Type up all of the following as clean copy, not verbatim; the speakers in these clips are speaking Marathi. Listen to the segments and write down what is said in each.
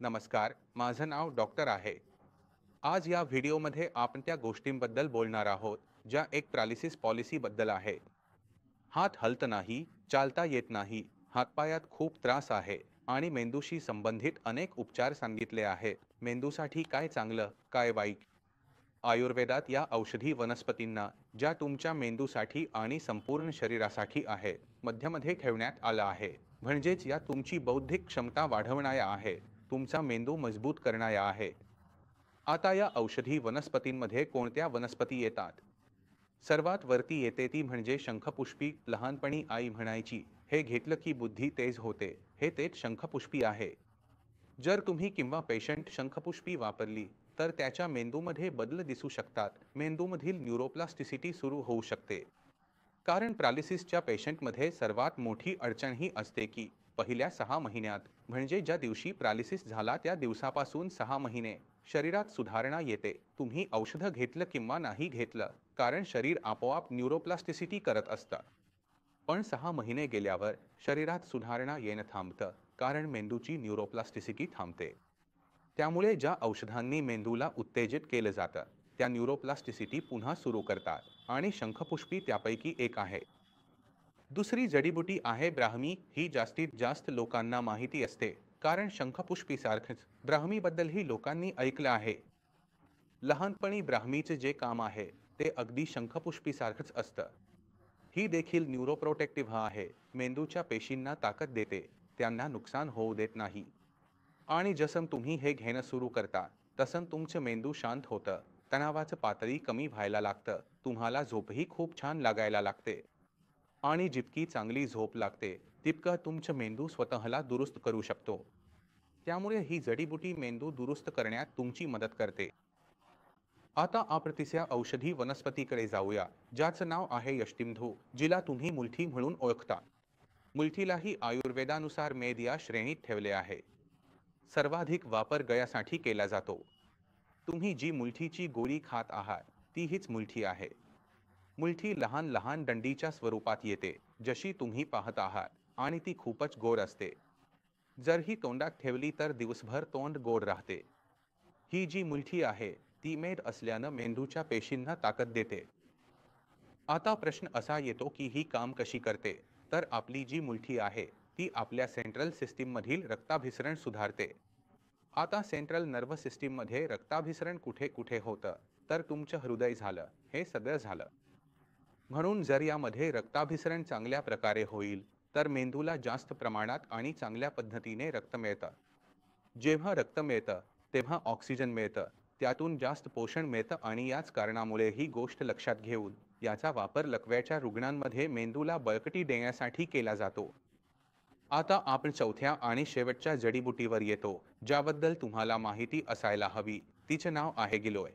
नमस्कार, माझं नाव डॉक्टर आहे. आज या व्हिडिओमध्ये आपण त्या गोष्टींबद्दल बोलणार आहोत, ज्या एक पॅरालिसिस पॉलिसीबद्दल आहे. हात हलत नाही, चालता येत नाही, हातपायात खूप त्रास आहे आणि मेंदूशी संबंधित अनेक उपचार सांगितले आहेत. मेंदूसाठी काय चांगलं, काय वाईट? आयुर्वेदात या औषधी वनस्पतींना, ज्या तुमच्या मेंदूसाठी आणि संपूर्ण शरीरासाठी आहे, मध्यमध्ये ठेवण्यात आलं आहे. म्हणजेच या तुमची बौद्धिक क्षमता वाढवणाऱ्या आहे, तुमचा मेंदू मजबूत करणाऱ्या आहे. आता या औषधी वनस्पतींमध्ये कोणत्या वनस्पती येतात? सर्वात वरती येते ती म्हणजे शंखपुष्पी. लहानपणी आई म्हणायची, हे घेतलं की बुद्धी तेज होते. हे तेच शंखपुष्पी आहे. जर तुम्ही किंवा पेशंट शंखपुष्पी वापरली, तर त्याच्या मेंदूमध्ये बदल दिसू शकतात. मेंदूमधील न्यूरोप्लास्टिसिटी सुरू होऊ शकते. कारण पॅरालिसिसच्या पेशंटमध्ये सर्वात मोठी अडचण ही असते की पहिल्या 6 महिन्यात, म्हणजे ज्या दिवशी पॅरालिसिस झाला त्या दिवसापासून 6 महिने शरीरात सुधारणा येते. तुम्ही औषधं घेतलं किंवा नाही घेतलं, कारण शरीर आपोआप न्यूरोप्लास्टिसिटी करत असतं. पण 6 महिने गेल्यावर शरीरात सुधारणा येणं थांबतं, कारण मेंदूची न्यूरोप्लास्टिसिटी थांबते. त्यामुळे ज्या औषधांनी मेंदूला उत्तेजित केलं जातं, त्या न्यूरोप्लास्टिसिटी पुन्हा सुरू करतात आणि शंखपुष्पी त्यापैकी एक आहे. दुसरी जडीबुटी आहे ब्राह्मी. ही जास्तीत जास्त लोकांना माहिती असते, कारण शंखपुष्पीसारखंच ब्राह्मीबद्दलही लोकांनी ऐकलं आहे. लहानपणी ब्राह्मीचे जे काम आहे, ते अगदी शंखपुष्पीसारखंच असतं. ही देखील न्यूरोप्रोटेक्टिव्ह आहे. मेंदूच्या पेशींना ताकद देते, त्यांना नुकसान होऊ देत नाही. आणि जसं तुम्ही हे घेणं सुरू करता, तसं तुमचं मेंदू शांत होतं, तणावाचं पातळी कमी व्हायला लागतं, तुम्हाला झोपही खूप छान लागायला लागते. आणि जितकी चांगली झोप लागते, तितकं तुमचं मेंदू स्वतःला दुरुस्त करू शकतो. त्यामुळे ही जडीबुटी मेंदू दुरुस्त करण्यात तुमची मदत करते. आता आपण तिसऱ्या औषधी वनस्पतीकडे जाऊया, ज्याचं नाव आहे यष्टिमधू, जिला तुम्ही मुलठी म्हणून ओळखता. मुलठीलाही आयुर्वेदानुसार मेद या श्रेणीत ठेवले आहे. सर्वाधिक वापर गयासाठी केला जातो. तुम्ही जी मुलठीची गोळी खात आहात, ती हीच मुलठी आहे. मुलठी लहान लहान दंडीच्या स्वरूपात येते, जशी तुम्ही पाहत आहात, आणि ती खूपच गोड असते. जर ही तोंडात ठेवली तर दिवसभर तोंड गोड राहते. ही जी मुलठी आहे, ती मेद असल्यानं मेंदूच्या पेशींना ताकद देते. आता प्रश्न असा येतो की ही काम कशी करते? तर आपली जी मुलठी आहे, ती आपल्या सेंट्रल सिस्टीममधील रक्ताभिसरण सुधारते. आता सेंट्रल नर्व्हस सिस्टीममध्ये रक्ताभिसरण कुठे कुठे होतं? तर तुमचं हृदय झालं, हे सगळं झालं. म्हणून जर यामध्ये रक्ताभिसरण चांगल्या प्रकारे होईल, तर मेंदूला जास्त प्रमाणात आणि चांगल्या पद्धतीने रक्त मिळतं. जेव्हा रक्त मिळतं, तेव्हा ऑक्सिजन मिळतं, त्यातून जास्त पोषण मिळतं आणि याच कारणामुळे ही गोष्ट लक्षात घेऊन याचा वापर लकव्याच्या रुग्णांमध्ये मेंदूला बळकटी देण्यासाठी केला जातो. आता आपण चौथ्या आणि शेवटच्या जडीबुटीवर येतो, ज्याबद्दल तुम्हाला माहिती असायला हवी. तिचे नाव आहे गिलोय.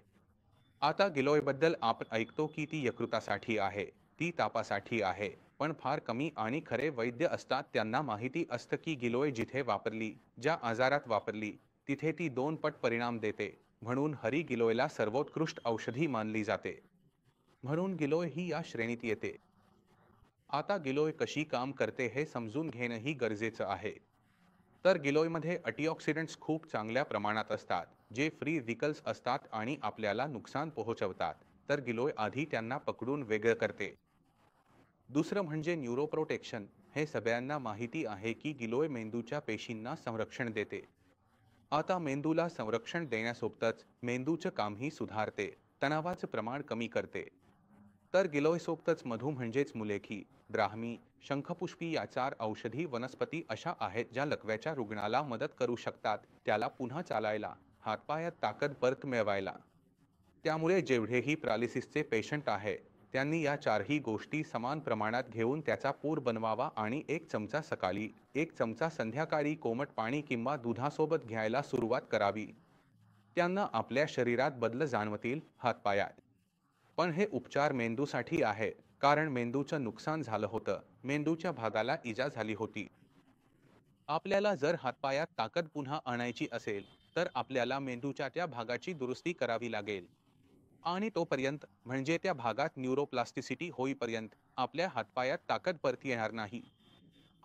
आता गिलोयबद्दल आपण ऐकतो की ती यकृतासाठी आहे, ती तापासाठी आहे. पण फार कमी आणि खरे वैद्य असतात त्यांना माहिती असतं की गिलोय जिथे वापरली, ज्या आजारात वापरली, तिथे ती 2 पट परिणाम देते. म्हणून हरी गिलोयला सर्वोत्कृष्ट औषधी मानली जाते. म्हणून गिलोय ही या श्रेणीत येते. आता गिलोय कशी काम करते हे समजून घेणंही गरजेचं आहे. तर गिलोयमध्ये अँटीऑक्सिडंट्स खूप चांगल्या प्रमाणात असतात, जे फ्री रॅडिकल्स असतात आणि आपल्याला नुकसान पोहोचवतात. तर गिलोय आधी त्यांना पकडून वेगळं करते. दुसरं म्हणजे न्यूरोप्रोटेक्शन. हे सगळ्यांना माहिती आहे की गिलोय मेंदूच्या पेशींना संरक्षण देते. आता मेंदूला संरक्षण देण्यासोबतच मेंदूचं कामही सुधारते, तणावाचं प्रमाण कमी करते. तर गिलोयसोबतच मधू म्हणजेच मुलेखी, ब्राह्मी, शंखपुष्पी या 4 औषधी वनस्पती अशा आहेत ज्या लकव्याच्या रुग्णाला मदत करू शकतात, त्याला पुन्हा चालायला, हातपायात ताकद परत मिळवायला. त्यामुळे जेवढेही पॅरालिसिसचे पेशंट आहे, त्यांनी या 4ही गोष्टी समान प्रमाणात घेऊन त्याचा पूर बनवावा आणि 1 चमचा सकाळी, 1 चमचा संध्याकाळी कोमट पाणी किंवा दुधासोबत घ्यायला सुरुवात करावी. त्यांना आपल्या शरीरात बदल जाणवतील, हातपायात. पण हे उपचार मेंदूसाठी आहे, कारण मेंदूचं नुकसान झालं होतं, मेंदूच्या भागाला इजा झाली होती. आपल्याला जर हातपायात ताकद पुन्हा आणायची असेल, तर आपल्याला मेंदूच्या त्या भागाची दुरुस्ती करावी लागेल. आणि तोपर्यंत, म्हणजे त्या भागात न्यूरोप्लास्टिसिटी होईपर्यंत, आपल्या हातपायात ताकद परत येणार नाही.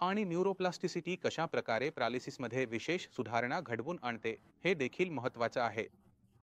आणि न्यूरोप्लास्टिसिटी कशा प्रकारे पॅरालिसिसमध्ये विशेष सुधारणा घडवून आणते हे देखील महत्त्वाचं आहे.